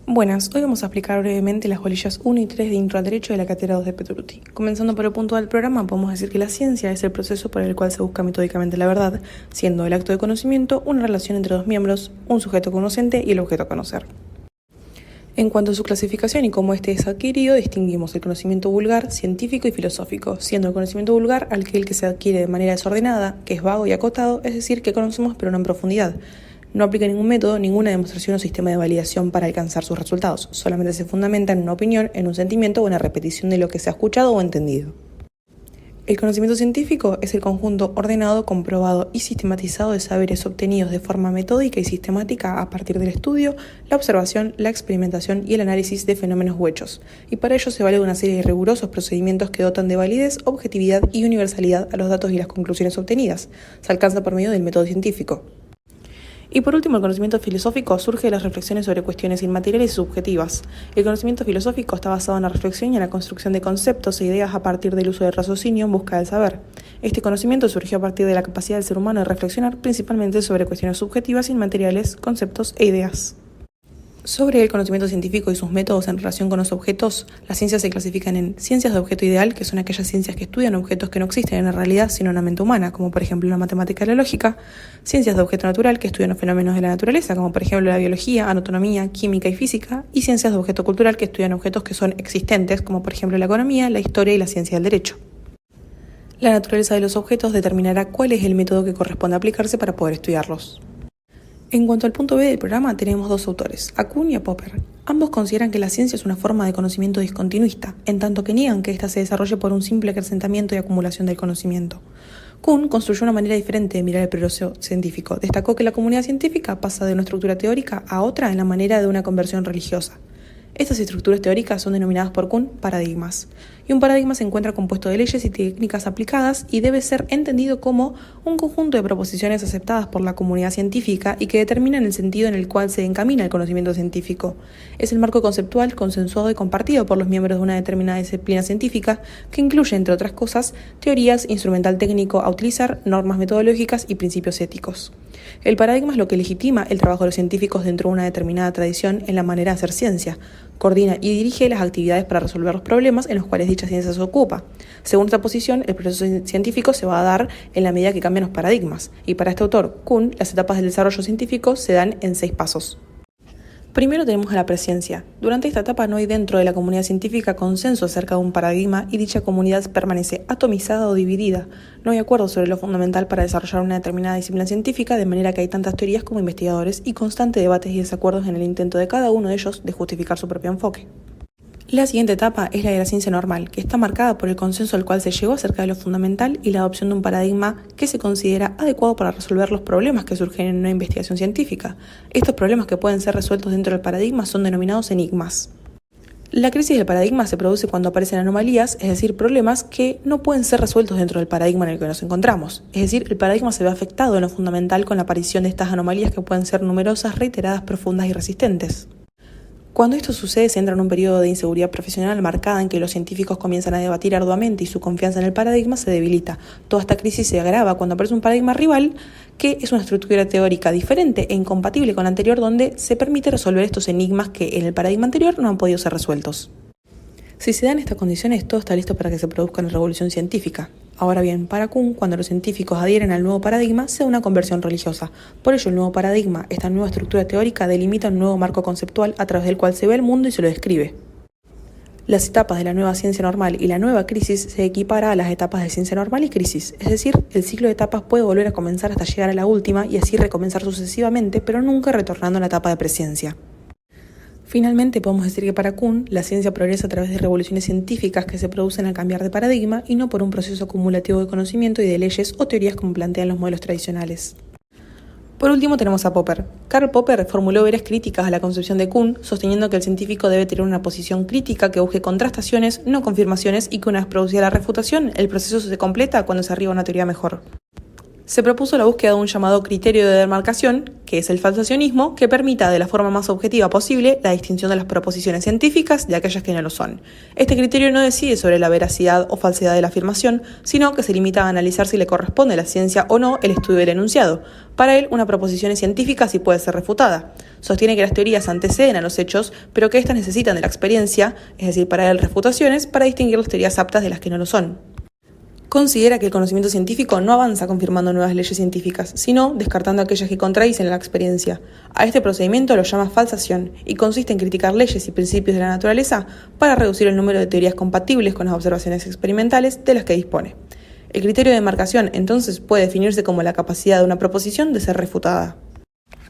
Buenas, hoy vamos a explicar brevemente las bolillas 1 y 3 de Intro al Derecho de la Cátedra 2 de Petruti. Comenzando por el punto del programa, podemos decir que la ciencia es el proceso por el cual se busca metódicamente la verdad, siendo el acto de conocimiento una relación entre dos miembros, un sujeto conocente y el objeto a conocer. En cuanto a su clasificación y cómo este es adquirido, distinguimos el conocimiento vulgar, científico y filosófico, siendo el conocimiento vulgar aquel que se adquiere de manera desordenada, que es vago y acotado, es decir, que conocemos pero no en profundidad. No aplica ningún método, ninguna demostración o sistema de validación para alcanzar sus resultados, solamente se fundamenta en una opinión, en un sentimiento o en la repetición de lo que se ha escuchado o entendido. El conocimiento científico es el conjunto ordenado, comprobado y sistematizado de saberes obtenidos de forma metódica y sistemática a partir del estudio, la observación, la experimentación y el análisis de fenómenos u hechos, y para ello se vale de una serie de rigurosos procedimientos que dotan de validez, objetividad y universalidad a los datos y las conclusiones obtenidas. Se alcanza por medio del método científico. Y por último, el conocimiento filosófico surge de las reflexiones sobre cuestiones inmateriales y subjetivas. El conocimiento filosófico está basado en la reflexión y en la construcción de conceptos e ideas a partir del uso del raciocinio en busca del saber. Este conocimiento surgió a partir de la capacidad del ser humano de reflexionar principalmente sobre cuestiones subjetivas, inmateriales, conceptos e ideas. Sobre el conocimiento científico y sus métodos en relación con los objetos, las ciencias se clasifican en ciencias de objeto ideal, que son aquellas ciencias que estudian objetos que no existen en la realidad sino en la mente humana, como por ejemplo la matemática y la lógica; ciencias de objeto natural, que estudian los fenómenos de la naturaleza, como por ejemplo la biología, anatomía, química y física; y ciencias de objeto cultural, que estudian objetos que son existentes, como por ejemplo la economía, la historia y la ciencia del derecho. La naturaleza de los objetos determinará cuál es el método que corresponde aplicarse para poder estudiarlos. En cuanto al punto B del programa, tenemos dos autores, a Kuhn y a Popper. Ambos consideran que la ciencia es una forma de conocimiento discontinuista, en tanto que niegan que ésta se desarrolle por un simple acrecentamiento y acumulación del conocimiento. Kuhn construyó una manera diferente de mirar el progreso científico. Destacó que la comunidad científica pasa de una estructura teórica a otra en la manera de una conversión religiosa. Estas estructuras teóricas son denominadas por Kuhn paradigmas, y un paradigma se encuentra compuesto de leyes y técnicas aplicadas y debe ser entendido como un conjunto de proposiciones aceptadas por la comunidad científica y que determinan el sentido en el cual se encamina el conocimiento científico. Es el marco conceptual consensuado y compartido por los miembros de una determinada disciplina científica que incluye, entre otras cosas, teorías, instrumental técnico a utilizar, normas metodológicas y principios éticos. El paradigma es lo que legitima el trabajo de los científicos dentro de una determinada tradición en la manera de hacer ciencia. Coordina y dirige las actividades para resolver los problemas en los cuales dicha ciencia se ocupa. Según esta posición, el proceso científico se va a dar en la medida que cambian los paradigmas, y para este autor, Kuhn, las etapas del desarrollo científico se dan en 6 pasos. Primero tenemos a la presciencia. Durante esta etapa no hay dentro de la comunidad científica consenso acerca de un paradigma y dicha comunidad permanece atomizada o dividida. No hay acuerdo sobre lo fundamental para desarrollar una determinada disciplina científica, de manera que hay tantas teorías como investigadores y constantes debates y desacuerdos en el intento de cada uno de ellos de justificar su propio enfoque. La siguiente etapa es la de la ciencia normal, que está marcada por el consenso al cual se llegó acerca de lo fundamental y la adopción de un paradigma que se considera adecuado para resolver los problemas que surgen en una investigación científica. Estos problemas que pueden ser resueltos dentro del paradigma son denominados enigmas. La crisis del paradigma se produce cuando aparecen anomalías, es decir, problemas que no pueden ser resueltos dentro del paradigma en el que nos encontramos. Es decir, el paradigma se ve afectado en lo fundamental con la aparición de estas anomalías que pueden ser numerosas, reiteradas, profundas y resistentes. Cuando esto sucede, se entra en un periodo de inseguridad profesional marcada en que los científicos comienzan a debatir arduamente y su confianza en el paradigma se debilita. Toda esta crisis se agrava cuando aparece un paradigma rival que es una estructura teórica diferente e incompatible con la anterior, donde se permite resolver estos enigmas que en el paradigma anterior no han podido ser resueltos. Si se dan estas condiciones, todo está listo para que se produzca una revolución científica. Ahora bien, para Kuhn, cuando los científicos adhieren al nuevo paradigma, se da una conversión religiosa. Por ello, el nuevo paradigma, esta nueva estructura teórica, delimita un nuevo marco conceptual a través del cual se ve el mundo y se lo describe. Las etapas de la nueva ciencia normal y la nueva crisis se equipara a las etapas de ciencia normal y crisis, es decir, el ciclo de etapas puede volver a comenzar hasta llegar a la última y así recomenzar sucesivamente, pero nunca retornando a la etapa de presciencia. Finalmente, podemos decir que para Kuhn, la ciencia progresa a través de revoluciones científicas que se producen al cambiar de paradigma y no por un proceso acumulativo de conocimiento y de leyes o teorías como plantean los modelos tradicionales. Por último tenemos a Popper. Karl Popper formuló veras críticas a la concepción de Kuhn, sosteniendo que el científico debe tener una posición crítica que busque contrastaciones, no confirmaciones, y que una vez producida la refutación, el proceso se completa cuando se arriba a una teoría mejor. Se propuso la búsqueda de un llamado criterio de demarcación, que es el falsacionismo, que permita de la forma más objetiva posible la distinción de las proposiciones científicas de aquellas que no lo son. Este criterio no decide sobre la veracidad o falsedad de la afirmación, sino que se limita a analizar si le corresponde a la ciencia o no el estudio del enunciado. Para él, una proposición es científica si puede ser refutada. Sostiene que las teorías anteceden a los hechos, pero que éstas necesitan de la experiencia, es decir, para él refutaciones, para distinguir las teorías aptas de las que no lo son. Considera que el conocimiento científico no avanza confirmando nuevas leyes científicas, sino descartando aquellas que contradicen la experiencia. A este procedimiento lo llama falsación y consiste en criticar leyes y principios de la naturaleza para reducir el número de teorías compatibles con las observaciones experimentales de las que dispone. El criterio de demarcación entonces puede definirse como la capacidad de una proposición de ser refutada.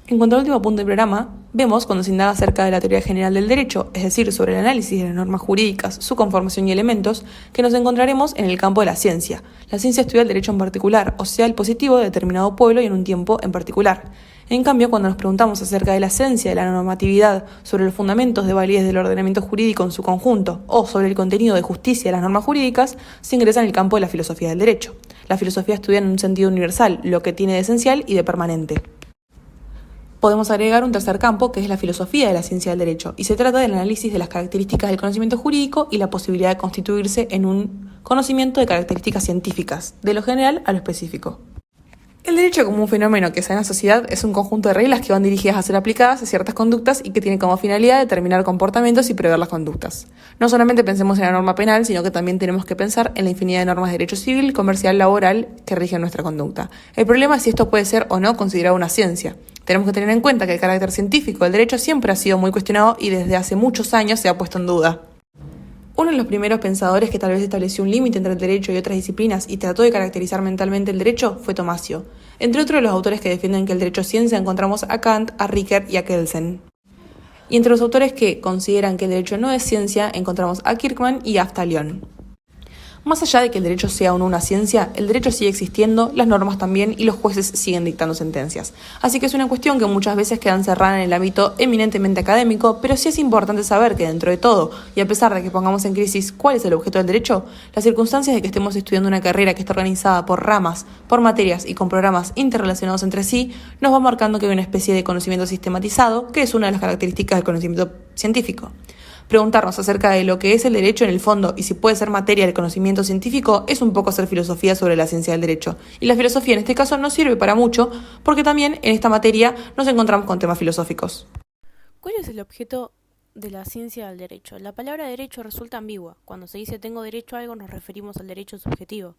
En cuanto al último punto del programa, vemos cuando se indaga acerca de la teoría general del derecho, es decir, sobre el análisis de las normas jurídicas, su conformación y elementos, que nos encontraremos en el campo de la ciencia. La ciencia estudia el derecho en particular, o sea, el positivo de determinado pueblo y en un tiempo en particular. En cambio, cuando nos preguntamos acerca de la esencia de la normatividad, sobre los fundamentos de validez del ordenamiento jurídico en su conjunto, o sobre el contenido de justicia de las normas jurídicas, se ingresa en el campo de la filosofía del derecho. La filosofía estudia en un sentido universal lo que tiene de esencial y de permanente. Podemos agregar un tercer campo, que es la filosofía de la ciencia del derecho, y se trata del análisis de las características del conocimiento jurídico y la posibilidad de constituirse en un conocimiento de características científicas, de lo general a lo específico. El derecho como un fenómeno que se da en la sociedad es un conjunto de reglas que van dirigidas a ser aplicadas a ciertas conductas y que tiene como finalidad determinar comportamientos y prever las conductas. No solamente pensemos en la norma penal, sino que también tenemos que pensar en la infinidad de normas de derecho civil, comercial, laboral que rigen nuestra conducta. El problema es si esto puede ser o no considerado una ciencia. Tenemos que tener en cuenta que el carácter científico del derecho siempre ha sido muy cuestionado y desde hace muchos años se ha puesto en duda. Uno de los primeros pensadores que tal vez estableció un límite entre el derecho y otras disciplinas y trató de caracterizar mentalmente el derecho fue Tomasio. Entre otros de los autores que defienden que el derecho es ciencia encontramos a Kant, a Ricker y a Kelsen. Y entre los autores que consideran que el derecho no es ciencia encontramos a Kirkman y a Aftalion. Más allá de que el derecho sea o no una ciencia, el derecho sigue existiendo, las normas también y los jueces siguen dictando sentencias. Así que es una cuestión que muchas veces queda encerrada en el ámbito eminentemente académico, pero sí es importante saber que dentro de todo, y a pesar de que pongamos en crisis cuál es el objeto del derecho, las circunstancias de que estemos estudiando una carrera que está organizada por ramas, por materias y con programas interrelacionados entre sí, nos va marcando que hay una especie de conocimiento sistematizado, que es una de las características del conocimiento científico. Preguntarnos acerca de lo que es el derecho en el fondo y si puede ser materia del conocimiento científico es un poco hacer filosofía sobre la ciencia del derecho. Y la filosofía en este caso no sirve para mucho porque también en esta materia nos encontramos con temas filosóficos. ¿Cuál es el objeto de la ciencia del derecho? La palabra derecho resulta ambigua. Cuando se dice tengo derecho a algo nos referimos al derecho subjetivo.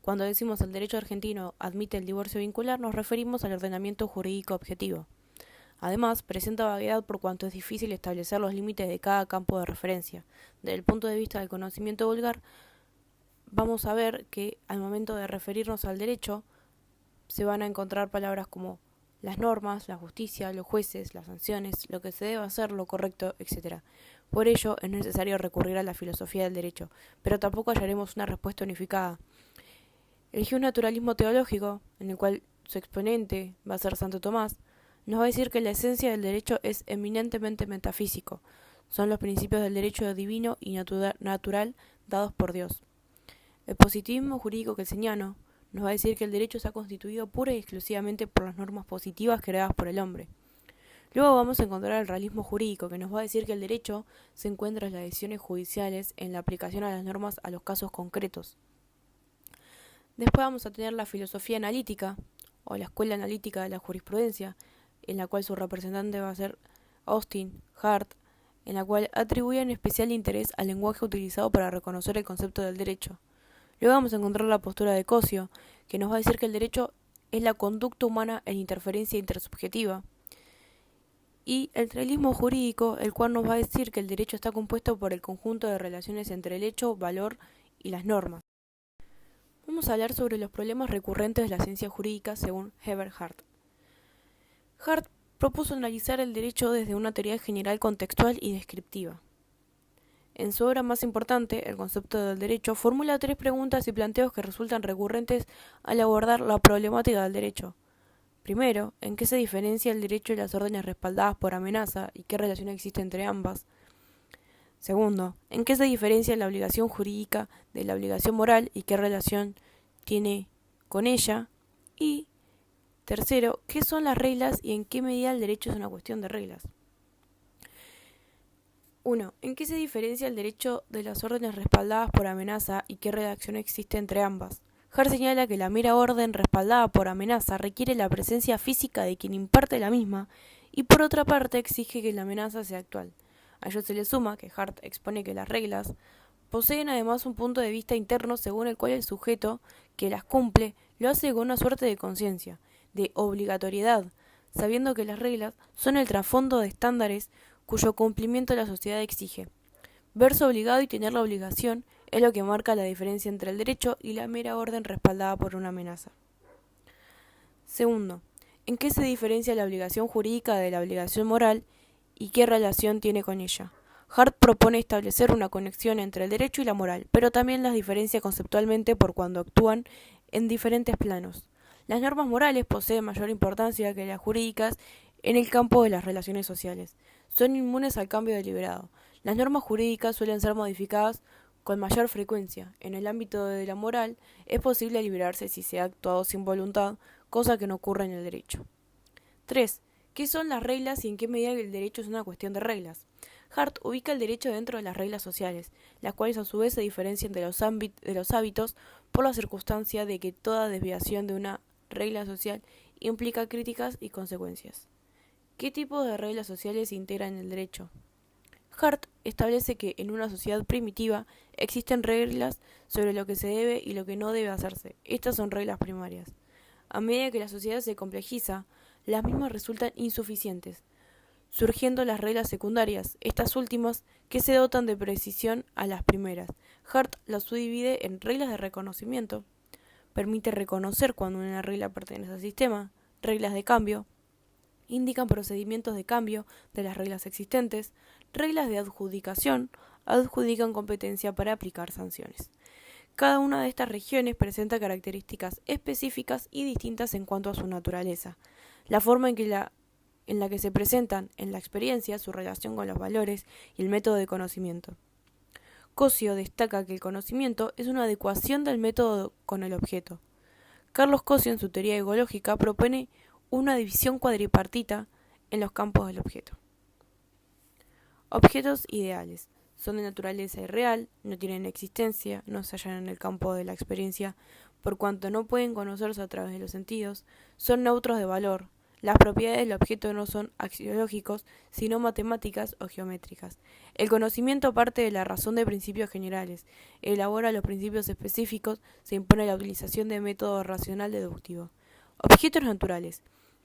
Cuando decimos el derecho argentino admite el divorcio vincular nos referimos al ordenamiento jurídico objetivo. Además, presenta vaguedad por cuanto es difícil establecer los límites de cada campo de referencia. Desde el punto de vista del conocimiento vulgar, vamos a ver que al momento de referirnos al derecho, se van a encontrar palabras como las normas, la justicia, los jueces, las sanciones, lo que se debe hacer, lo correcto, etc. Por ello, es necesario recurrir a la filosofía del derecho, pero tampoco hallaremos una respuesta unificada. Eligió un naturalismo teológico, en el cual su exponente va a ser Santo Tomás, nos va a decir que la esencia del derecho es eminentemente metafísico. Son los principios del derecho divino y natural dados por Dios. El positivismo jurídico kelseniano nos va a decir que el derecho está constituido pura y exclusivamente por las normas positivas creadas por el hombre. Luego vamos a encontrar el realismo jurídico, que nos va a decir que el derecho se encuentra en las decisiones judiciales, en la aplicación a las normas a los casos concretos. Después vamos a tener la filosofía analítica, o la escuela analítica de la jurisprudencia, en la cual su representante va a ser Austin, Hart, en la cual atribuyen especial interés al lenguaje utilizado para reconocer el concepto del derecho. Luego vamos a encontrar la postura de Cosio, que nos va a decir que el derecho es la conducta humana en interferencia intersubjetiva. Y el realismo jurídico, el cual nos va a decir que el derecho está compuesto por el conjunto de relaciones entre el hecho, valor y las normas. Vamos a hablar sobre los problemas recurrentes de la ciencia jurídica según Herbert Hart. Hart propuso analizar el derecho desde una teoría general contextual y descriptiva. En su obra más importante, El concepto del derecho, formula 3 preguntas y planteos que resultan recurrentes al abordar la problemática del derecho. Primero, ¿en qué se diferencia el derecho y las órdenes respaldadas por amenaza y qué relación existe entre ambas? Segundo, ¿en qué se diferencia la obligación jurídica de la obligación moral y qué relación tiene con ella? Y tercero, ¿qué son las reglas y en qué medida el derecho es una cuestión de reglas? 1. ¿En qué se diferencia el derecho de las órdenes respaldadas por amenaza y qué relación existe entre ambas? Hart señala que la mera orden respaldada por amenaza requiere la presencia física de quien imparte la misma y por otra parte exige que la amenaza sea actual. A ello se le suma que Hart expone que las reglas poseen además un punto de vista interno según el cual el sujeto que las cumple lo hace con una suerte de conciencia, de obligatoriedad, sabiendo que las reglas son el trasfondo de estándares cuyo cumplimiento la sociedad exige. Verse obligado y tener la obligación es lo que marca la diferencia entre el derecho y la mera orden respaldada por una amenaza. Segundo, ¿en qué se diferencia la obligación jurídica de la obligación moral y qué relación tiene con ella? Hart propone establecer una conexión entre el derecho y la moral, pero también las diferencia conceptualmente por cuando actúan en diferentes planos. Las normas morales poseen mayor importancia que las jurídicas en el campo de las relaciones sociales. Son inmunes al cambio deliberado. Las normas jurídicas suelen ser modificadas con mayor frecuencia. En el ámbito de la moral es posible liberarse si se ha actuado sin voluntad, cosa que no ocurre en el derecho. 3. ¿Qué son las reglas y en qué medida el derecho es una cuestión de reglas? Hart ubica el derecho dentro de las reglas sociales, las cuales a su vez se diferencian de los hábitos por la circunstancia de que toda desviación de una regla social implica críticas y consecuencias. ¿Qué tipo de reglas sociales se integran en el derecho? Hart establece que en una sociedad primitiva existen reglas sobre lo que se debe y lo que no debe hacerse. Estas son reglas primarias. A medida que la sociedad se complejiza, las mismas resultan insuficientes, surgiendo las reglas secundarias, estas últimas que se dotan de precisión a las primeras. Hart las subdivide en reglas de reconocimiento, permite reconocer cuando una regla pertenece al sistema, reglas de cambio, indican procedimientos de cambio de las reglas existentes, reglas de adjudicación, adjudican competencia para aplicar sanciones. Cada una de estas regiones presenta características específicas y distintas en cuanto a su naturaleza. La forma en la que se presentan en la experiencia, su relación con los valores y el método de conocimiento. Cosio destaca que el conocimiento es una adecuación del método con el objeto. Carlos Cosio, en su teoría egológica, propone una división cuadripartita en los campos del objeto. Objetos ideales. Son de naturaleza irreal, no tienen existencia, no se hallan en el campo de la experiencia, por cuanto no pueden conocerse a través de los sentidos, son neutros de valor. Las propiedades del objeto no son axiológicos, sino matemáticas o geométricas. El conocimiento parte de la razón de principios generales, elabora los principios específicos, se impone la utilización de método racional deductivo. Objetos naturales.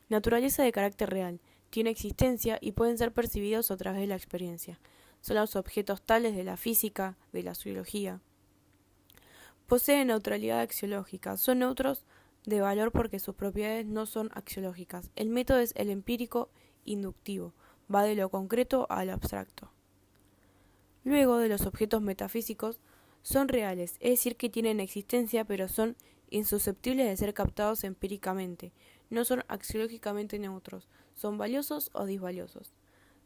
Naturaleza de carácter real, tiene existencia y pueden ser percibidos a través de la experiencia. Son los objetos tales de la física, de la zoología. Poseen neutralidad axiológica, son neutros de valor porque sus propiedades no son axiológicas. El método es el empírico inductivo, va de lo concreto a lo abstracto. Luego de los objetos metafísicos, son reales, es decir que tienen existencia pero son insusceptibles de ser captados empíricamente, no son axiológicamente neutros, son valiosos o disvaliosos.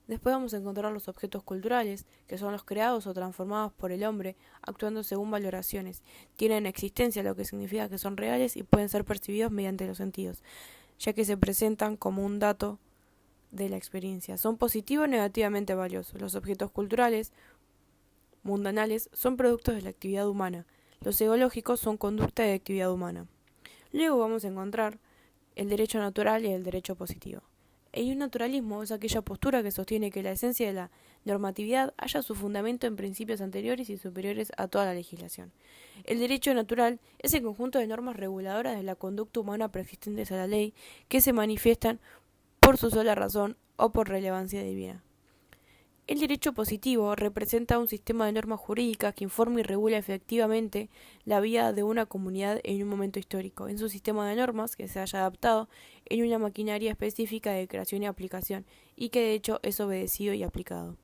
Después vamos a encontrar los objetos culturales, que son los creados o transformados por el hombre, actuando según valoraciones. Tienen existencia, lo que significa que son reales y pueden ser percibidos mediante los sentidos, ya que se presentan como un dato de la experiencia. Son positivos o negativamente valiosos. Los objetos culturales, mundanales, son productos de la actividad humana. Los ecológicos son conducta de actividad humana. Luego vamos a encontrar el derecho natural y el derecho positivo. El naturalismo es aquella postura que sostiene que la esencia de la normatividad halla su fundamento en principios anteriores y superiores a toda la legislación. El derecho natural es el conjunto de normas reguladoras de la conducta humana preexistentes a la ley que se manifiestan por su sola razón o por relevancia divina. El derecho positivo representa un sistema de normas jurídicas que informa y regula efectivamente la vida de una comunidad en un momento histórico, en su sistema de normas que se haya adaptado en una maquinaria específica de creación y aplicación, y que de hecho es obedecido y aplicado.